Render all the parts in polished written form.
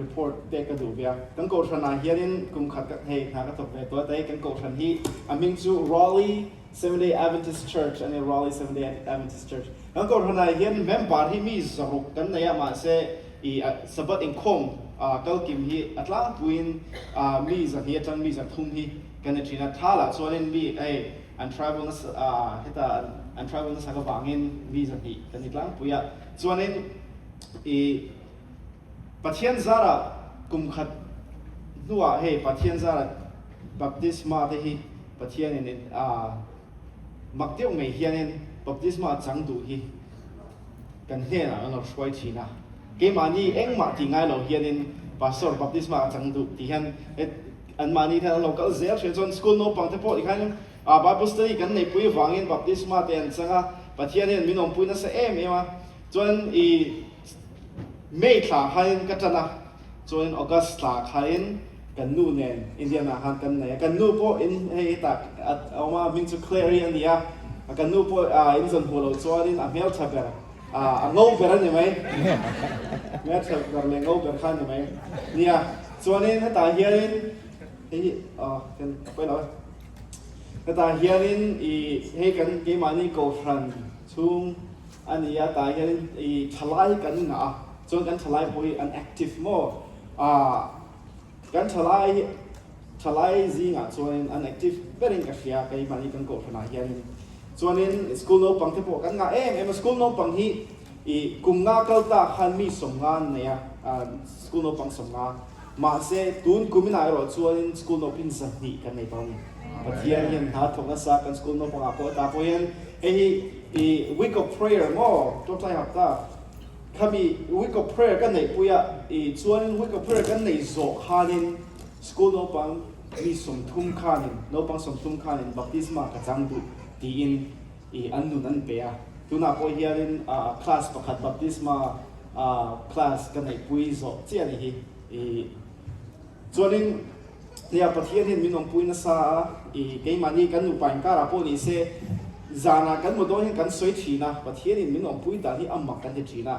report เด็กกระดูกเบียกันโกชันอาเฮียนินกุมขัดกับเฮหากระทบเวตัวแต่กันโกชันที่อามิงจู Raleigh Seventh-day Adventist Church อันนี้ Raleigh Seventh-day Adventist Church กันโกชันอาเฮียนเมมบาร์ที่มีสรุปกันในมาเซสบัดอิงคงกัลกิมที่อัตลาทวินมีสักเฮียจังมีสักทุ่มที่กันในจีนท่าละส่วนนี้มีอันทราเวลนัสเฮตาอันทราเวลนัสกับวางินมีสักที่กันอีกหลังปุยส่วนนี้ปะเทียนซาระกุมขัดนัวเฮปะเทียนซาระบัพติศมาเทฮีปะเทียนนี่มักเดียวไม่เฮียนบัพติศมาจังดูฮีกันเฮียนะเราช่วยทีนะเกมานี่เอ็งมาที่ไงเราเฮียนพาสต์บัพติศมาจังดูที่ฮันอันมานี่ท่านเราก็เสียเชื่อจนสกุลโนปังเทพอีกครั้งบาบุสตีกันในปุยวางเงินบัพติศมาเตียนสังหะปะเทียนนี่มีน้องปุยนั่นเสียเอ็มมาจนไม่ขาดให้กันจะนะจนออกัสขาดให้กันนู่นเนี่ยอินเดียนาฮันกันเนี่ยกันนู่นพออินให้ตักเอามามิงจูเคลียร์อันนี้กันนู่นพออินส่วนหัวเราจวนอินเมลทับเบอร์งงเบอร์นี่ไหมเมลทับเบอร์เลยงงเบอร์ขันนี่ไหมเนี่ยจวนอินให้ตาเฮียรินกันไปแล้วให้ตาเฮียรินให้กันเกมานี่โกฟันชุ่มอันนี้ตาเฮียรินทลายกันนะจนกันทลายพอยอันแอคทีฟโมกันทลายจริงส่วนอันแอคทีฟเป็นกันเสียกันมันนี่กันโกรธนะเฮียนส่วนนี้สกูลโนปังที่พวกกันงาสกูลโนปังที่กุมงาเกลตาขันมีสมงานเนี่ยสกูลโนปังสมงานมาเสตุนกุมินายรอส่วนสกูลโนพินสันติกันในตอนนี้ปะเทียนยันหาทงนัสกันสกูลโนปังอาโปตาโปยันweek of prayer โม่ตัวใจหับตาข้ามี week of prayer กันในปุยส่วน week of prayer กันในโซคานินสกูลโนปังมีสมทุมคานินโนปังสมทุมคานินบัพติศมากระจังดุตีอินอันนู้นอันเปียตัวน่าพอเฮียรินคลาสประคัดบัพติศมาคลาสกันในปุยโซเจียนี่ส่วนนี้เนี่ยประเทศที่มีน้องปุยนัสเกย์มันนี่กันอยู่ไปการาโปนี่เซจานากันหมดตัวนี้กันสวยทีนะประเทศนี้มีน้องปุยแต่ที่อัมมักกันที่ทีนะ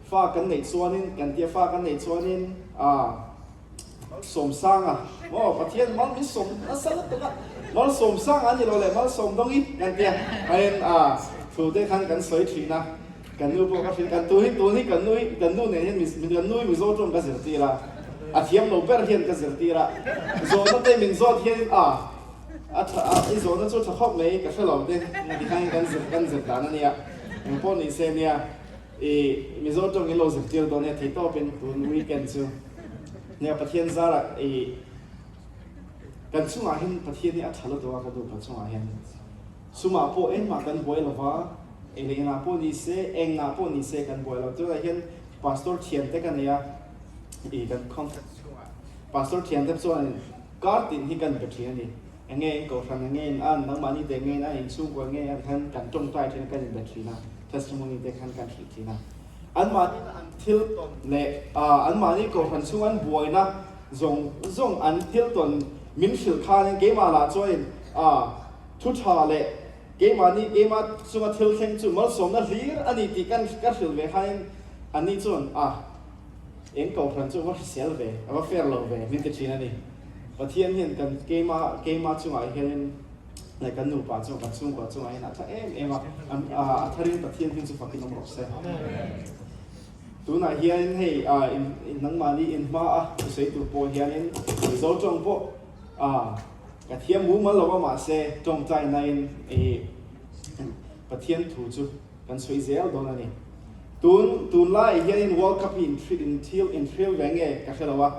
ฟ้ากันในส่วนนี้กันเทียฟ้ากันในส่วนนี้สมสร้างประเทศมันมีสมนั่นสลับกันมันสมสร้างอันนี้เราเลยมันสมตรงนี้กันเทียถูกได้คันกันสวยทีนะกันนู้นพวกกันกันตัวนี้กันนู้นเนี่ยมีกันนู้นมีโซ่ตรงกันเสียทีละเทียมเราเปิดเทียนกันเสียทีละโซ่นั่นเต็มมีโซ่เทียนอีโซ่นั่นโซ่ชอบไหมกับเพื่อนเราเนี่ยที่ข้างกันเสียตานั่นเนี่ยอย่างพวกนี้เซนเนี่ยมีโซ่ตรงนี้เราเสียทีตัวเนี่ยที่โตเป็นตัววีคเอนด์ซูเนี่ยประเทศซาระกันสุ่มอาหินประเทศนี้อัจฉริยะตัวกันดูกันสุ่มอาหินสุ่มอาพวกมากันบ่อยแล้วว่าเองนาพวกนี้เองนาพวกนี้กันบ่อยแล้วตัวอาหินพาสตอร์เทียนแต่กันเนี่ยกันคอนแทคพาสตอร์เทียนแต่ส่วนการติดที่กันเป็นเทียนนี่เงี้ยก็ฟังเงี้ยอันทั้งมันนี่แต่เงี้ยนะเองสุ่มกว่าเงี้ยท่านกันจงใจที่กันเป็นเทียนนะ testimony แต่กันกันทีนะอันมาที่เนี่ยอันมานี่ก็ฟังสุ่มอันบ่อยนะจงอันที่ตนมินฟิลคาเนี่ยเกมาลาจอยทุกชาเลยเกมานี่เกมาสุ่มที่เข่งสุ่มมันสมนั่นหรืออันนี้ที่กันฟิลเวคายอันนี้จนเองก็ฟังสุ่มว่าเสียลเวว่าเฟรลเวมินติชีนั่นนี่ประเทศเห็นกันเกมาสุ่มอะไรเห็นในกันหนูป่าสุ่มกันสุ่มกว่าสุ่มอะไรนะถ้าถ้าเรื่องประเทศที่สุ่มฟังกินน้ำร้อนเสียตัวไหนเฮียนให้นังมาลีอินมาใส่ตัวโปเฮียนโซจงโปกระเทียมหมูมันเราก็มาเซจงใจในประเทศถูกจุกันสวยเซลโดนนี่ตุนไล่เฮียนวอลคัพอินทริลแหวงเอกระเชลว่า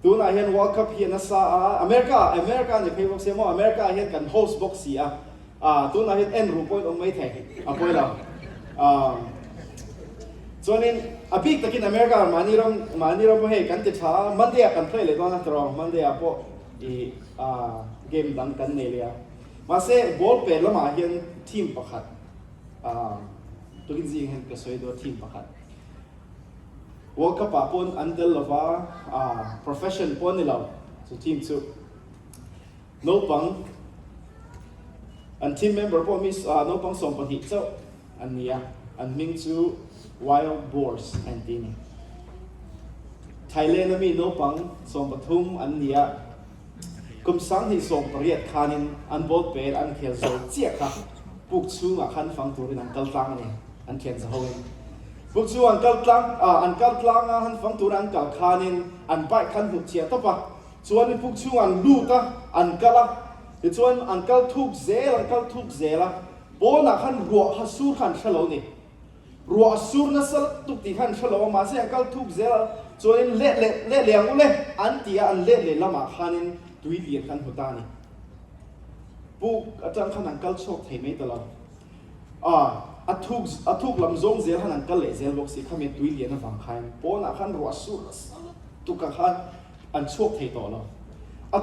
ตุนไล่เฮียนวอลคัพเฮียนนัสซาอเมริกาเนี่ยเพย์บอกเสียว่าอเมริกาเฮียนกันโฮสต์บ็อกซี่ตุนไล่เฮียนเอ็นรูปอยองไม่แทงปอยเราส่วนนี้พี่ตะกี้อเมริกามันนี่เราไม่ให้กันติดช้ามันเดียกันเพลย์เลยตอนนั้นตรองมันเดียพวกเกมดังกันเนี่ยเลยมาเซ่บอลเป็นแล้วมาเห็นทีมประคัดตัวจริงเห็นก็สวยตัวทีมประคัดวอลกับปะปนอันเดลว่าprofession ปนนี่เราสุดทีมสุดโนปังอันทีมเมมเบอร์พวกมีโนปังส่งปฏิเจ้าอันนี้อันมิงจูwild boars and dini ไทยเลนมีโนปังส่งปทุมอันเนี้ยกุมสังที่ส่งประเทศคานินอันบดเป็นอันเขียนโซเจียครับปุกชูมาขันฟังตัวนั้นกัลตังนี่อันเขียนโซเองปุกชูอันกัลตังอันกัลตังอันฟังตัวนั้นกัลคานินอันไปขันหุเชียตปะส่วนปุกชูอันลูตะอันกัลละส่วนอันกัลทุกเซลอันกัลทุกเซละโบนักขันรัวฮัสูขันเฉลวนี่รัวสูนัสลตุกติขันเฉลวมาเสียอันกัลทุกเซลส่วนเละเลียงอุเล่อันที่อันเละละมาขันินตุยเลียนขันหัวตานี่ปุ๊กอาจารย์ขนาดกัลโชคเทไม่ตลอดอัทุกลำซงเซลขนาดกัลเละเซลบอกสิข้ามีตุยเลียนในฝั่งใครโบนักขันรัวสูตุกขันอันโชคเทต่อแล้ว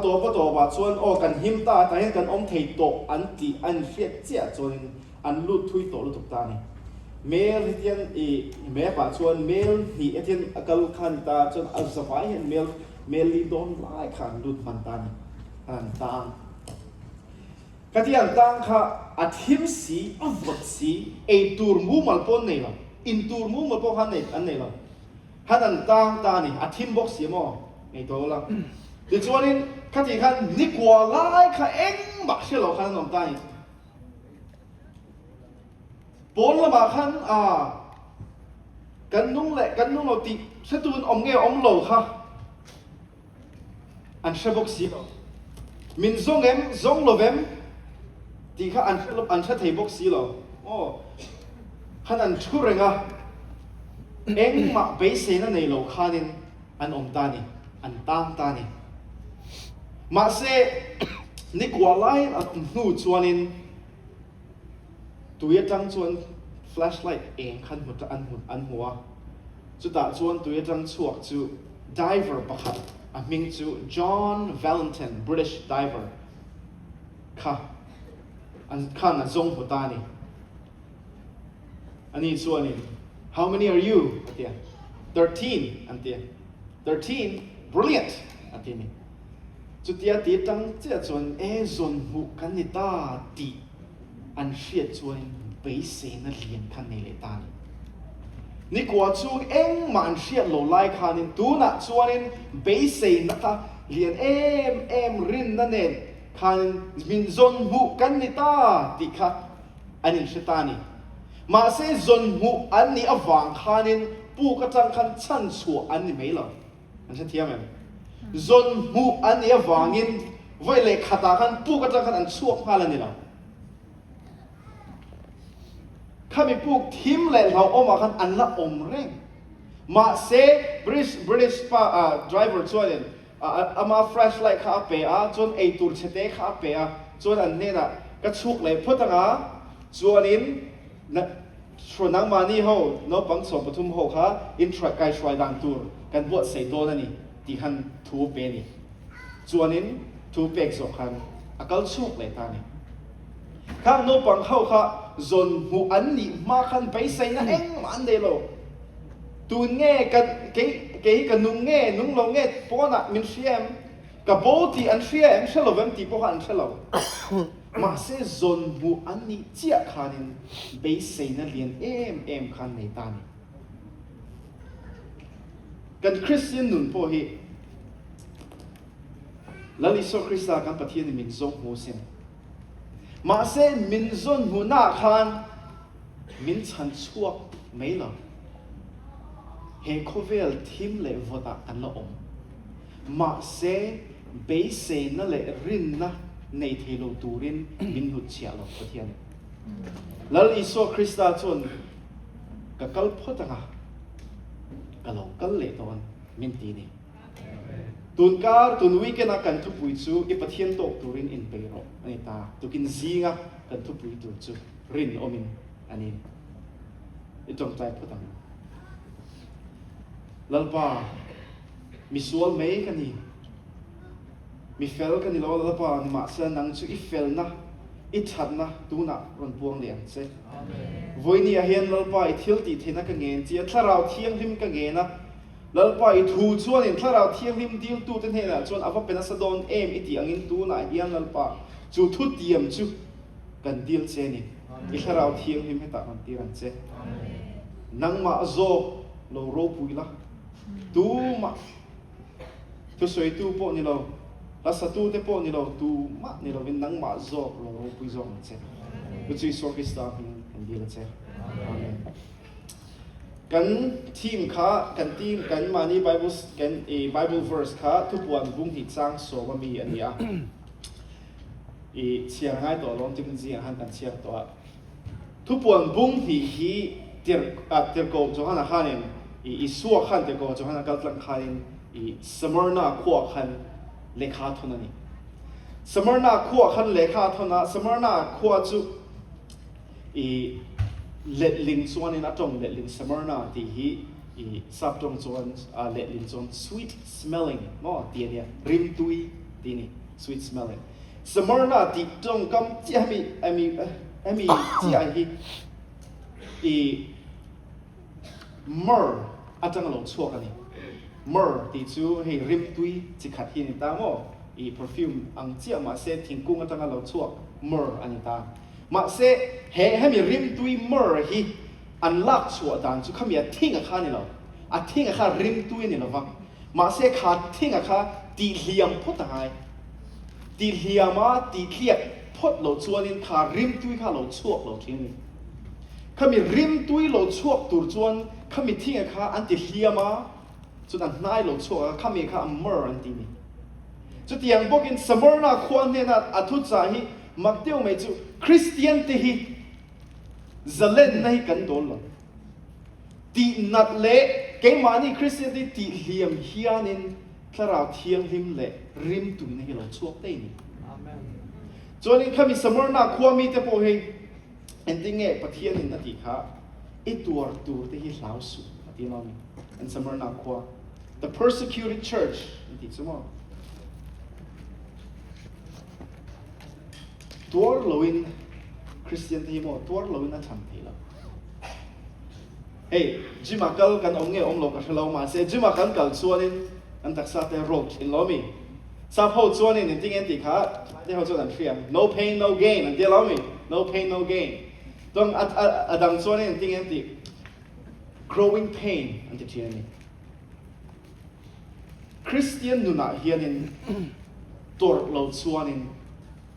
ตัวก็ตัวว่าส่วนกันหิมตาแต่ยังกันเทโตอันที่อันเฟียเจ้าส่วนอันลุดทุยโตลุตุกตานี่เมลที่ยังเมลป่าส่วนเมลที่ที่กัลขันตาจนอัลสบายเห็นเมลลีโดนไล่ขันลุดมันตานี่อันต่างกันที่อันต่างค่ะอัดหิมสีอัฟวัดสีตูร์มูมัลปนนี่ละอินตูร์มูมัลปนฮันนี่อันนี่ละฮันอันต่างตานี่อัดหิมบอกสีมั้งตัวละเดี๋ยวช่วงนี้ข้าที่ขันนิกว่าไล่ข้าเองบักเชื่อเราขันน้องตายปนละมาขันกันนุ่งเราติเสตุนอมเงี้ยอมโลค่ะอันเชบกสีมินซงโลเวมที่ข้าอันเชเทบกสีเราขันอันชูเรงเองมาเบสเซนในโลขันินอันอมตานี่อันตามตานี่มาเสนิกว่าไล่อันนู่ชวนินตัวจังชวน flashlight เองขันหัวอันหัวจุดตาชวนตัวจังชวกจู diver ปะครับมิงจู John Valentine British diver ค่ะอันขันอันทรงหัวตานี่อันนี้ชวนนี่ how many are you อันเดีย13อันเดีย13 brilliant อันเดียนี่จุดที่ตีตั้งเจ้าชวนจนหุกันนิตาตีอันเสียชวนไปเสนเลียนขันในเลตานี่กว่าชูมันเสียโลไลขันินตัวน่ะชวนไปเสนนะคะเลียนรินนั่นเองขันมินจนหุกันนิตาตีค่ะอันนี้เสตานี่มาเสจนหุอันนี้อวังขันินปูกระจังขันชันชัวอันนี้ไม่หรออันเช่นเทียมไหมจนหูอันนี้วางินไว้เลยขัดกันปูกระจังกันอันชั่วพาลันนี่ละข้ามีปูกทิมเลยเราออกมากันอันละอมเร่งมาเซBritish driver ช่วยเนี่ยมา flashlight ข้าเปย์จนตูดเชตข้าเปย์จนอันนี้น่ะก็ชุกเลยพุทธังจวนนี้ส่วนนังมานี่เขาเนาะบังสมปทุมเขาค่ะอินทรักไกช่วยดังตัวกันบวชเสโตนั่นนี่ที่ขันทูเปนี่จวนนี้ทูเปกสองขันอาการชุกเลยตานี่ข้างโน้บังเข้าค่ะจนหูอันนี้มาขันไปใส่นั่นเองมันเดโลตูนเง่กันเก๋กันนุ่งเง่นุ่งลงเง่พวกน่ะมินเชียมกับโบตีอันเชียมเชลล์เวมตีพวกอันเชลล์มาเสจนหูอันนี้เจ้าขันไปใส่นั่นเรียนขันในตานี่กันคริสเตียนนุ่นพอเหแล้วลิโซคริสต์กันปฏิญาณมินซงหูเซนมาเซมินซงหูน่าขันมินชันชั่วไม่หรอเฮโคเวลทีมเลวตากันละอมมาเซเบสเซนั่นแหละรินนะในเทโลตูรินมินหุดเชียลปฏิญาณแล้วลิโซคริสต์จนกับกัลพตังก็ลงกันเลยตอนมินตีนี่ตุนการตุนวิกนักกันทุบวิจูอีปะเทียนโตตุรินอินเปโรอันนี้ตาตุกินซีงะกันทุบวิจูรินอมินอันนี้อีจงใจพูดต่างลัลปามีส่วนไม่กันนี่มีเฟลกันนี่แล้วลัลปานี่มาเสนังจูอีเฟลนะอีชัดนะตูน่ะรันพวงเลี้ยงเซ่วันนี้เห็นลัลปาอีทิลตีเทนักกันเงินจีถ้าเราเที่ยงริมกันเงินนะลัลปาอีทูชวนถ้าเราเที่ยงริมดีลตูเต็นเห็นนะชวนอาว่าเป็นนักแสดงอีตีอังอินตูน่ะยันลัลปาจูทุดเดียมจูกันดีลเซนี่อีถ้าเราเที่ยงริมให้ตัดมันตีรันเซ่นังมาโซโลโรปุยละ ตูมาทุสวยตูโปนี่เราลัสตูเตโปนี่เราตูมานี่เราเป็นนังมาจอกเราปุยจอกเช่ก็ช่วยสวกิสตาเป็นดีละเช่อาเมนกันทีมข้ากันทีมกันมานี่ Bible กัน Bible verse ข้าทุกวันบุ้งที่สร้างโซว่ามีอันนี้เชียงง่ายตัวลองจึงจริงหันกันเชียงตัวทุกวันบุ้งที่ฮีเตียร์โกจงหันหันเนี่ยสัวขันเตียร์โกจงหันกัลลังขันสมรนาขวขันเลขาทุนนี่สมรนาขวขันเลขาทุนนะสมรนาขวจุเล็ดลิงส่วนนี้นะจงเล็ดลิงสมรนาที่ฮีสับจงส่วนเล็ดลิงส่วน sweet smelling มั้งที่เนี่ยริมตุยที่นี่ sweet smelling สมรนาที่จงกำที่มีที่myrrh อาจารย์เราชั่วกันนี่ myrrh ที่จูให้ริมตุยจิขัดที่นี่ตามว่าperfume อังเจียมาเสทิ้งกุ้งอาจารย์เราชั่ว myrrh อันนี้ตามมาเสให้มีริมตุย myrrh ฮีอันลักชั่วต่างจูเขามีทิ้งข้านี่เราทิ้งข้าริมตุยนี่เราฟังมาเสขาทิ้งข้าตีเลียมพุทธหายตีเลียมาตีเลียพุทธเราชั่วนี่ข้าริมตุยข้าเราชั่วเราทิ้งนี่ข้ามีริมตุยเราชั่วตัวจวนข้ามีทิ้งข้าอันตีเลียมาจุดอันนายเราชั่วข้ามีข้า myrrh อันตีนี่จุดอย่างพวกอินสมรนาควรเนี่ยนะอัตุจ่าฮีมักเดียวไม่จูคริสเตียนที่ฮีจะเล่นในกันโดนหรอตีนัดเละเกี่ยมานี่คริสเตียนที่ตีเลียมเฮียนินถ้าเราเทียงริมเละริมตุยในเราชั่วเต้นี่จนนี้ข้ามีสมรนาควรมีแต่พวกฮีเอ็นดิ้งเอปะเทียนินนาทีข้าอีตัวที่ฮีลาวสุที่เรามีอันสมรนาควร the persecuted church ที่สมมติตัวเราอินคริสเตียนที่หมดตัวเราอินนั่นทำที่ละเฮ้ยจิมาคัลกันองเงี้ยองโลกัสเรามาเสียจิมาคัลกันส่วนนี้อันตักษาแต่โรคอินล้อมีซาพอส่วนนี้นี่ที่เงี้ยที่ขาที่เขาส่วนนั้นเฟียม no pain no gain อันเดียวล้อมี no pain no gain ต้องดังส่วนนี้ที่เงี้ยที่ growing pain อันที่ที่นี่คริสเตียนนู่นน่ะเฮียนินตัวเราส่วนนี้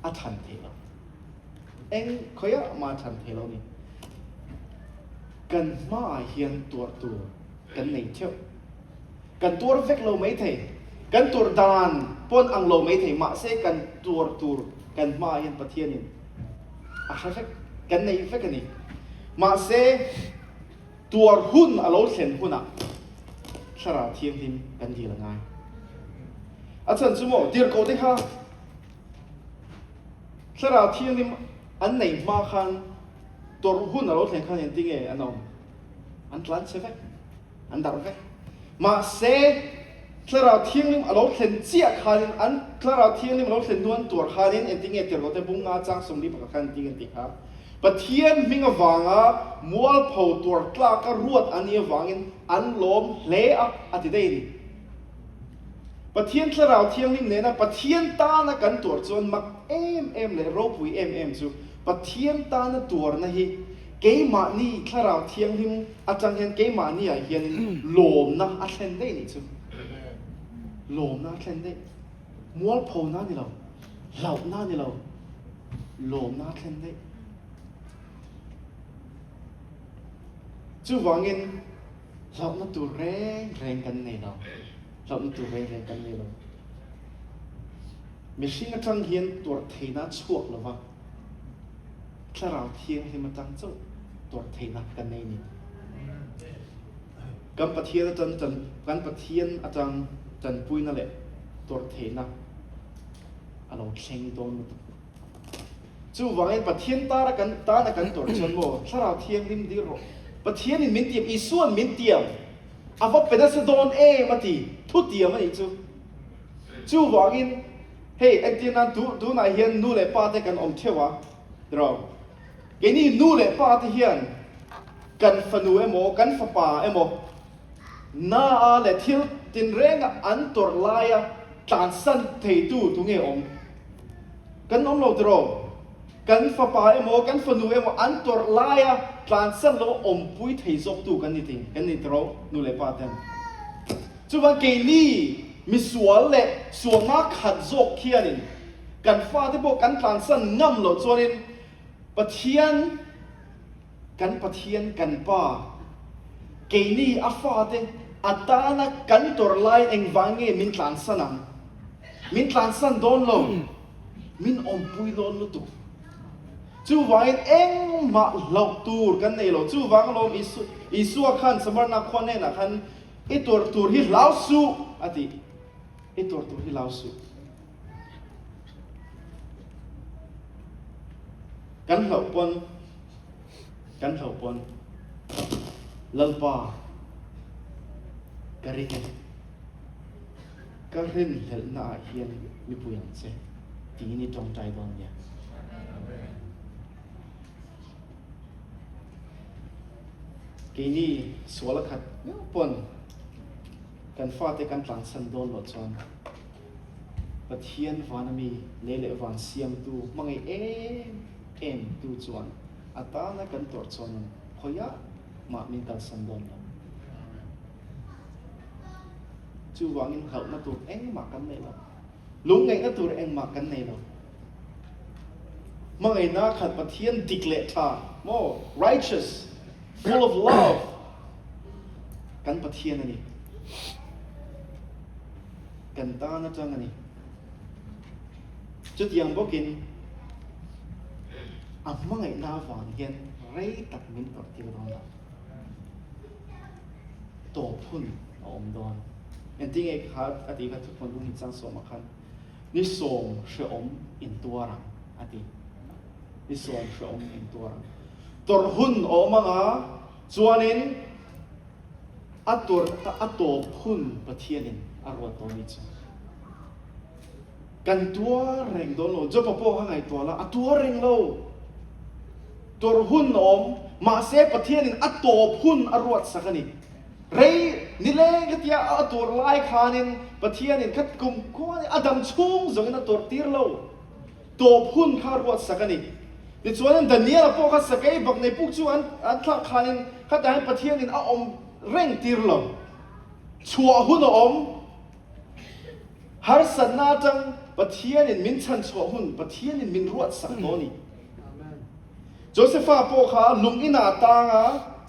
อัฐันที่ละเองเขาอยากมาทันเทเรานี่กันมาเฮียนตัวกันในเที่ยวกันตัวเฟกเราไม่เทกันตัวดานปนอังเราไม่เทมาเสกันตัวกันมาเฮียนประเทศนี่อาชาเฟกกันในเฟกกันนี่มาเสตัวหุ่นเราเห็นหุ่นอ่ะสระเทียมทิมกันดีละไงอาจารย์สมมติเดี๋ยวเขาได้ค่ะสระเทียมทิมอันไหนมาคันตัวหุ่นเราเห็นคันอย่างจริงเออันนั้นอันตรันเชฟอันดาร์เฟมาเสถ้าเราเที่ยงนี้เราเห็นเจียคันอันถ้าเราเที่ยงนี้เราเห็นดวนตัวคันนี้จริงเอที่เราได้บุ้งอาจังสมดีปากคันจริงจริงครับปะเทียนมิงวางอ่ะมัวเผาตัวกล้ากระรวดอันนี้วางินอันล้มเละอันที่ได้นี่ปะเทียนถ้าเราเที่ยงนี้เนี่ยนะปะเทียนตานะกันตัวจนมักเลยรบปุยจูปะเทียนตานะตัวนะฮีเกี่ยมานี่ถ้าเราเที่ยงนี้อาจารย์เห็นเกี่ยมานี่เห็นลมนะอัดเล่นได้นี่จูลมนะอัดเล่นได้มัวเผาหน้านี่เราเหล่าหน้านี่เราลมนะอัดเล่นได้จู่วางินเราหน้าตัวแรงกันนี่เราเราหน้าตัวแรงกันนี่เราไม่ใช่จังเห็นตัวเทน่าชั่วหรอวะถ้าเราเที่ยงให้มันจังเจ้าตัวเทน่ากันนี่กันปะเทียนอาจารย์กันปะเทียนอาจารย์ปุ้ยนั่นแหละตัวเทน่าเราเข่งตัวมันจู่ว่าไอ้ปะเทียนตาละกันตัวจนโม่ถ้าเราเที่ยงริมดีรอปะเทียนนี่มินเตียมอีส่วนมินเตียมอาว่าเป็นนักแสดงมาทีทุกเตียมมันอีจู่ว่าไอ้เฮ้ยไอ้ที่นั่นดูนายเฮียนนู่นเลยป้าแต่กันอมเทวะเดี๋ยวแกนี่นู่นเลยป้าที่เฮียนกันฝันเอโมกันฝันป่าเอโมน่าเลยที่ตินเร่งอันตัวลายตานสันเทตูตุงเออมกันอมเราเดี๋ยวกันฝันป่าเอโมกันฝันเอโมอันตัวลายตานสันเราอมปุ้ยเทจบตูกันนี่ทีกันนี่เดี๋ยวนู่นเลยป้าเต็ม จู่วันเกนี่มีสวนเละสวนมาขัดโจกเขียนินกันฟ้าที่พวกกันกลางสั้นง่ำหลดส่วนนินปะเทียนกันปะเทียนกันป้าเกนี่อาฟ้าเตอัตานักกันตัวไล่เองวางเงมินกลางสั้นมินกลางสั้นโดนลงมินอมปุยโดนลุตุจู่วางเองมาเหลาตูร์กันเนี่ยหรอจู่วางลมอิสุขันสมรนักคนเนี่ยนะขันไอตัวตูร์ที่เหลาสูอดีไอตัวตูร์ที่เหลาสูกันเหลาปนลลปากรินก็เห็นเห็นหน้าเฮียนมีผู้ยังเสทีนี้จงใจตอนเนี่ยกีนี่สวลขัดปนกันฟ้าแต่กันหลังสันโดนหลดจอนปะเทียนวานามีเละวานเสียมตูมังเอ็มตูจวนอัตานะกันตัวจวนพอยะมามินกันสันโดนจู่วางอินเขาหน้าตัวเอ็งมากันในเราลุงไงหน้าตัวเอ็งมากันในเรามังไอ้นาขัดปะเทียนดิกเลตาโม righteous full of love กันปะเทียนอันนี้กันตานะจังอันนี้จุดยังบอกกินมังไอ้นาฝันเห็นไรตัดมินตัดที่เราทำโตพุ่นอมดอนอันที่ไอ้ข้าอดีตทุกคนรู้หินสังสมกันนี่ส่งเชื่อมอินตัวรังอดีนี่ส่งเชื่อมอินตัวรังตัวหุ่นออกมาจวนนินตัวหุ่นปะเทียนินอารวตัวนี้จ้ะกันตัวเร่งโดนโลจะพอพอข้างไงตัวละตัวเร่งโลตัวหุ่นอมมาเสปะเทียนินตัวหุ่นอารวสักนิเรย์นี่เลยก็ที่ตัวไล่ขานินปะเทียนินคัดกุมก็อดัมชุ่งจงนั้นตัวตีร์โลตัวหุ่นขารวสักนิดิส่วนนั้นดันเนียลพวกเขาสกายบอกในพวกชวนอันทักขานินเขาได้ปะเทียนินอมเร่งตีร์โลชัวหุ่นอมฮาร์สันนาจังปะเทียนินมินชันชัวหุ่นปะเทียนินมินรวดสักโนนี่โจเซฟาพวกเขาลุงอินาตางา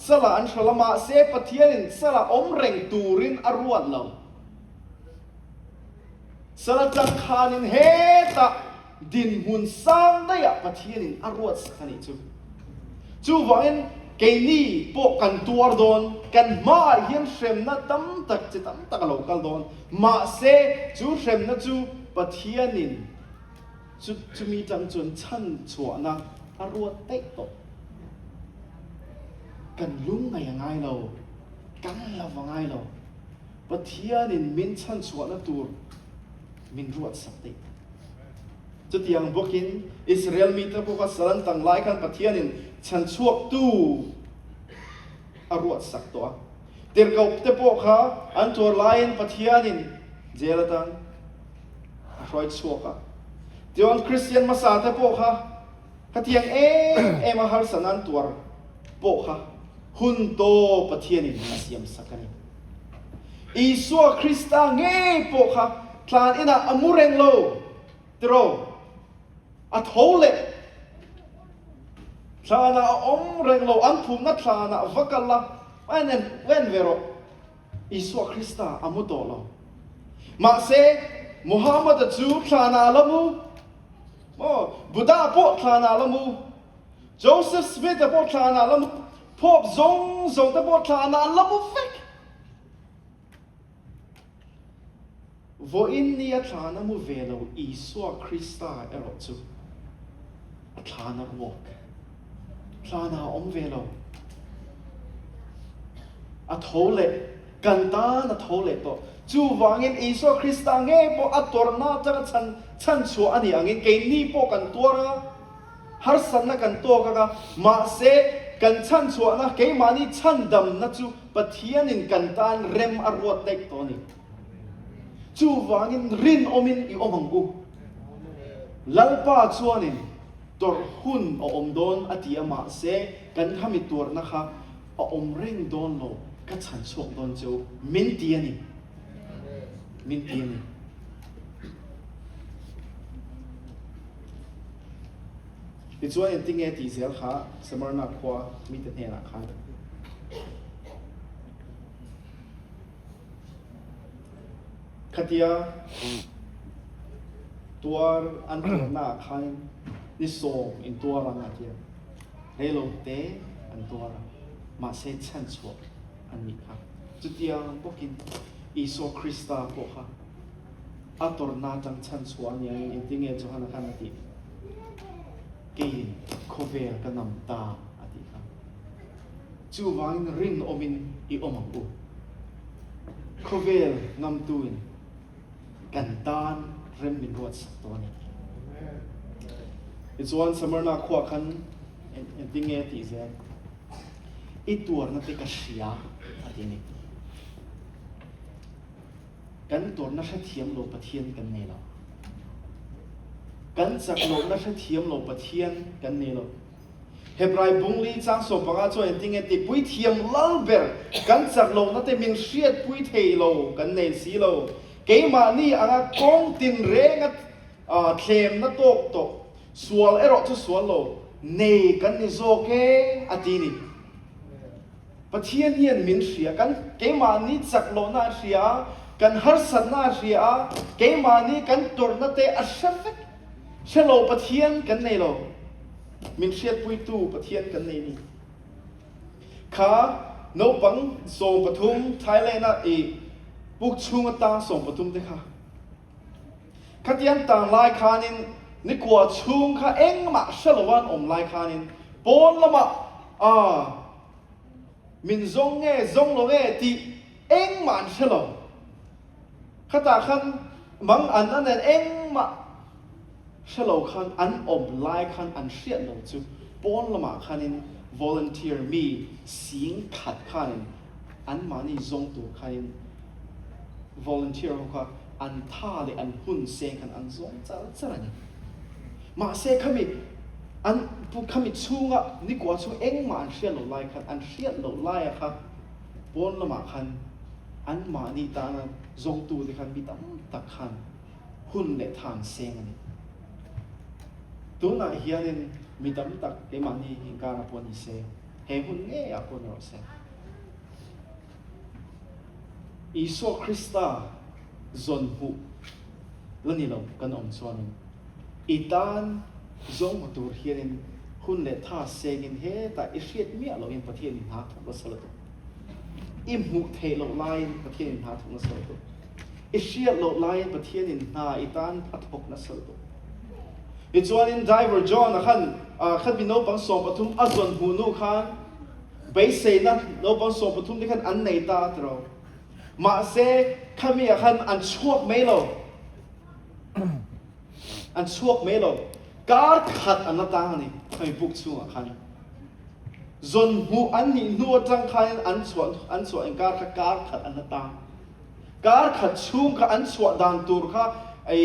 สละอันฉลามาเสปะเทียนินสละอมเร่งตูรินอรวดเราสละจังขานินเฮตะดินหุ่นสร้างได้อะปะเทียนินอรวดสักนิจูวันเกนี่พวกกันตัวโดนกันมาเฮียนเชมนะตั้มตักจิตั้มตักเรากันโดนมาเสจูเชมนะจูปะเทียนินจูมีจังจนชั้นชัวนะอรวดเตะตกกันลุงไงยังไงเรากันเราว่าไงเราปะเทียนินมินชั้นชัวนะตัวมินรวดสักติจุดยังบอกกินอิสราเอลมีแต่พวกสลันตั้งหลายกันปะเทียนินฉันช่วตู้อรวดสักตัวเดี๋ยวเขาแต่พวกเขาอันตัวไลน์ปะเทียนินเจรตันรอยช่วกะเดี๋ยวอันคริสเตียนมาสาแต่พวกเขากที่ยังมาหาสนันตัวพวกเขาหุ่นโตปะเทียนินมาเสียมสักกันอีสัวคริสต์เงี้ยพวกเขาคลานอินะอมูเรงโลตรออัทโฮเลคลานาอมเรงโลอันภูมินักคลานาวักละเวนเวโรอิสวาคริสต์อามุโตโลมาเซมุฮัมมัดจูคลานาละมูบุดาโปคลานาละมูโจเซฟสมิธโปคลานาละมูพบซงตโปคลานาละมูเฟกวอินเนียคลานามูเวโลอิสวาคริสต์เอโรจูคลานาวกคลานาอมเวโลอัทโฮเลกันตาอัทโฮเลโตจูวางอินอิสวาคริสต์เงี้ยพออัตตัวน่าจะฉันชัวอันนี้อันนี้เกนี่พอกันตัวนะฮาร์สันนะกันตัวก็มาเสกันฉันชัวนะเกมานี่ฉันดำนะจูปะเทียนินกันตานเร็มอรวดเด็กตัวนี้จูวางอินรินอมินอีอมังกูลัลปาชัวนินตัวหุ่นอมโดนอดียมาเสกันทำอีตัวนะคะอมเร่งโดนโลก็ฉันชกโดนจูมินเตียนี่ มินตีนที่ช่วยเอ็นติ้งเอตีเสียขาสมรนักขวามีแต่เนี่ยนักขาขัดยาตัวอันตัวหน้าขานี่ส่งอินตัวรังอาเจียเฮโลเตอันตัวมาเซชันชัวอันนี้ครับจุดเดียวพวกกินอิโซคริสตาพวกค่ะอัตโตนาจังชันชัวเนี่ยอินติ้งเอจุฮันขันติกินโคเวลกันนำตาอดีครับจูวังรินอมินอีอมังอุโคเวลนำตุนกันดานเริ่มมีรวดสักตัวนี้อีส่วนสมัยนักขวาขันดิ้งเอติเซนอีตัวนั้นเป็นกษัตริย์อดีนี้กันตัวนั้นใช้เทียมโลปะเทียนกันเนี่ยหรอกันจากโลกนั้นใช้เทียมโลปะเทียนกันเนี่ยหรอเฮบรายบุงลีจ้างสปะกาจอยดิ้งเอติปุยเทียมลาเบอร์กันจากโลกนั้นแต่มีเชียดปุยเทโลกันเนี่ยสีโลเกี่ยมานี่อ่ะกองตินเรงเทมนัตโตสวลรอจะสวลโลเนกันนี่โซเกอดีนี่ปะเทียนเฮียนมินเสียกันเกี่ยมานี่จากโลน่าเสียกันฮัสน่าเสียเกี่ยมานี่กันตัวนัตเตอัศฟกเชโลปะเทียนกันนี่โลมินเสียปุยตูปะเทียนกันนี่นี่ข้าโนปังส่งปทุมไทยแลนด์นะอีบุกชุงตาส่งปทุมเด็กค่ะขัดยันต่างลายคานินนี่กว่าชุงข้าเอ็งมาเชลวันอมลายคานินปนละมามินซงเงซงโลเงตีเอ็งมาเชลข้าตาขันมังอันนั้นเอ็งมาเชลขันอันอมลายขันอันเชียดลงจูปนละมาคานิน volunteer มีสิงขัดคานินอันมานี่ซงตัวคานินvolunteer เขาค่ะอันท่าเลยอันหุ่นเซกันอันซงจ้าจ้าเนี่ยมาเซขมิอันพวกขมิชูงะนี่กว่าชูเอ็งมาอันเชียร์หล่อไล่คันอันเชียร์หล่อไล่อะค่ะบนละมาคันอันมานี่ตานะซงตูที่คันมีตั้งตักคันหุ่นเล็ทางเซงอันนี้ตัวน่ะเฮียนี่มีตั้งตักเอมันนี่หิงการปนอีเซเฮหุ่นเงี้ยปนเราเซอิโซคริสตาจนหูแล้วนี่เรากันอมส่วนอีตานจงมาตัวเฮียนหุ่นเล็ท่าเซงินเฮแต่อิเชียดเมียเราเองประเทศนิหารถูกละสลัดอิมหูเทเราไล่ประเทศนิหารถูกละสลัดอิเชียดเราไล่ประเทศนิหารอีตานพัดหกละสลัดอีจวนอินไดเวอร์จอนนะขันบินโนบังสองปฐุมอจนหูนูขันไปเซนันโนบังสองปฐุมที่ขันอันไหนตาตรอมาเซข้ามีขันอันชั่วไม่หรออันชั่วไม่หรอการขัดอันนั้นต่างนี่ให้บุกชั่วขันจนหูอันนี้นัวจังขันอันชั่วการขัดอันนั้นต่างการขัดชุ่มกับอันชั่วดันตัวค่ะไอ้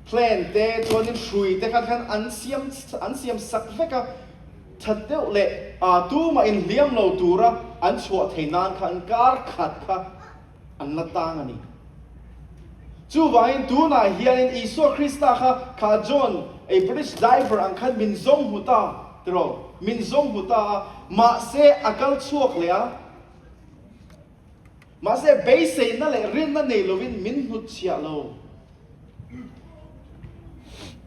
เพลนเตะตัวนี้ชุยแต่ขันอันเสียมสักเฟกชัดเดียวเลยตู้มาอินเลี้ยมเราตัวระอันชั่วเทนานขันการขัดค่ะอันนั้นต่างนี่จู่ว่าอินตัวน่ะเฮียนอิโซคริสต์ค่ะข้าจอนไอ้ British diver อันขันมินซงหุตาตรอมินซงหุตามาเสอากาศชั่วเลยมาเสเบสนั่นแหละเรื่องนั่นเองเราวินมินหุตเชียโล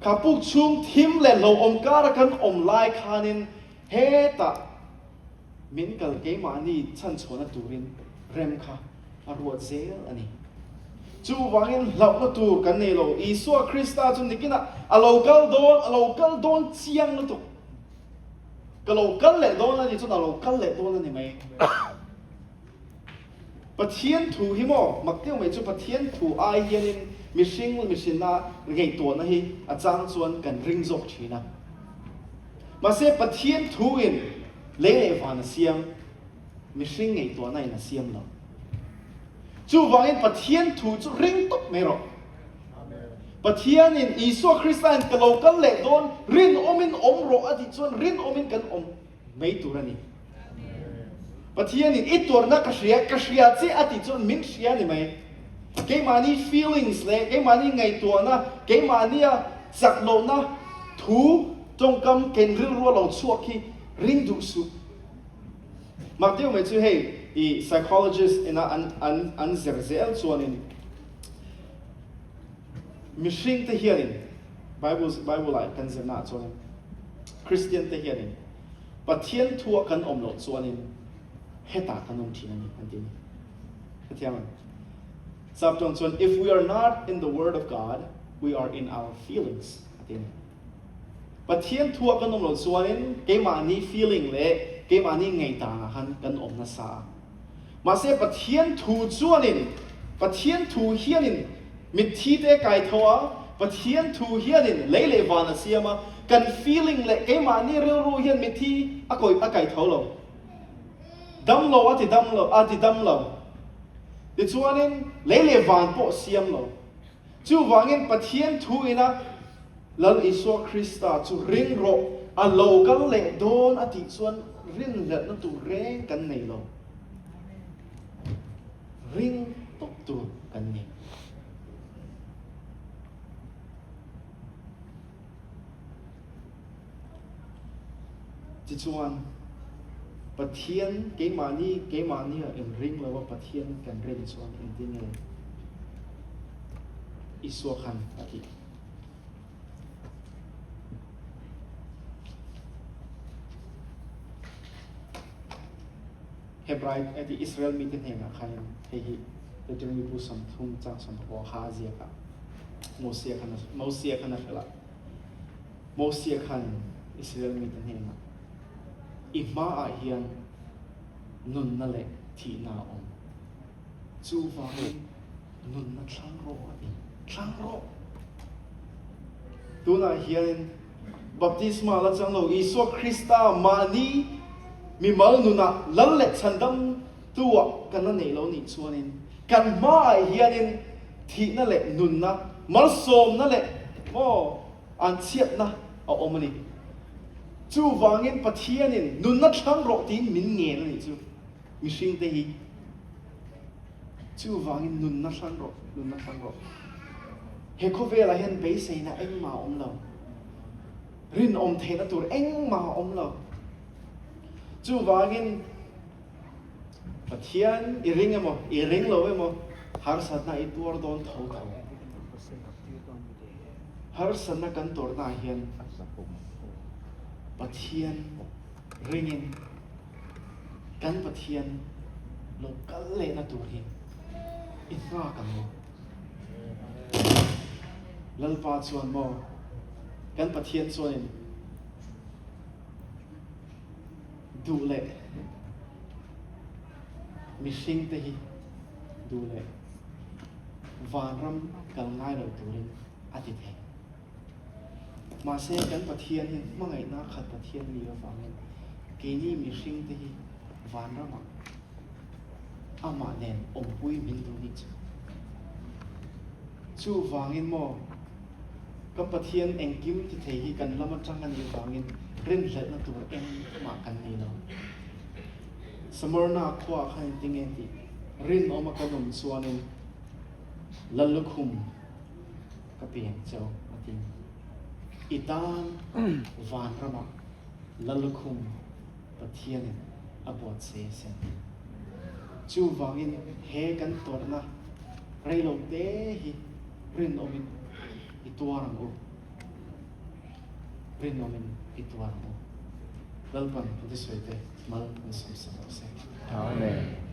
ข้าพุกชุมทิมเลยเราอมการกันอมไล่คานินเฮตามินกัลเกมานี่ฉันชวนตูรินเร็มค่ะอรวดเซลอันนี้จู่วางอินเหล่านัตูกันเนี่ยเราอิสวาคริสต์จุนนี่กินอะเราเกลโดนเชียงนัตุก็เราเกลเล่โดนนั่นนี่จุนเราเกลเล่โดนนั่นนี่ไหมปะเทียนถูหิมอมักเที่ยวไม่จู่ปะเทียนถูไอเฮียนินมิชินนะไงตัวนั่นฮีอาจารย์ชวนกันริงจกชีนะมาเสปะเทียนถูอินเล่ฟานเสียมมิชิงไงตัวนั่นน่ะเสียมเราจู่วางอินปะเทียนถูจู่ริงตกไม่หรอกปะเทียนอินอิสวาคริสต์ก็เราก็เล่โดนรินอมินอมโรอดีจวนรินอมินกันอมไม่ตัวนี่ปะเทียนอินอีตัวนักเสียเจ้าอดีจวนมินเสียนี่ไหม cái mà ni feelings lệ cái mà ni ngày tua na cái mà ni giặc lộ na thú trong cam kén ril rua lâu chuộc khi ring đủ su mặc tiêu mấy chú hey i psychologist in an zerzel chuan in mishing te hianin Bible lại kan zerna chuan Christian te hianin pathian thua kan om lo chuan in heta kan om thina ni an tin hetiam sab tong chuan if we are not in the word of God we are in our feelings atin pathian thua kan om lo chuan in ke ma ni feeling le ke ma ni ngai ta han kan om na sa ma se pathian thu chuan in pathian thu hianin mit thi te kai thoa pathian thu hianin leile van siama kan feeling le ke ma ni rel ru hian mit thi a kai tho lo dam lo ati dam lo ti chuanin leile van po siam lo chu wangin pathian thu ina lal iso Krista chu ring ro a lo kal le don ati chuan rin le na tu reng kan nei lo ring tok tu kan nei ti chuan pathian ke mani in ring lo pathian kan ren chuan in tin nge iso khan ati Hebrai ati Israel mitin hena khayan hehi tetemi bu sam thum chang sam ko ha zia ka Moses khan Israel mitin hena ima a hian nun na le thi na om chu wa nun na thlang ro tu na hian baptisma la chang lo Iso Krista mani mi mal nuna lal le chandam tuwa kan na nei lo ni chuanin kan ma hianin thi na le nun na mal som na le mo an chiat na a omani chu wangin pathianin nun na thlang ro tin min nge na ni chu mi hring te hi chu wangin nun na thlang ro he kho vela hen be sei na eng ma om lo rin om the na tur eng ma om lo chu wangin pathian i ring lo emo har sat na i tur don tho har san na kan tor na hian pathian ringin kan pathian lo kal le na tur hi i nga kan mo lalpa chuan mo kan pathian chuan du le mi hring te hi du le van ram kal ngai lo turin ati the ma se kan pathian hin mangai na khat pathian ni lo wangin ke ni mi hring te hi van ram ama nen om pui min du ni chu wangin mo kan pathian engkim ti thei hi kan lama changan ni wangin rin le na tur eng ma kan ni lo samarna khwa khan tinge ti rin oma kalum chuanin lalukhum ka piang chau atin itan van rama lalukhum pathian abot se chu wangin he kan torna reilo te hi rin omin ituarang o rin omin ituarang o lalpan pati swete mal nasam sa se. Amen.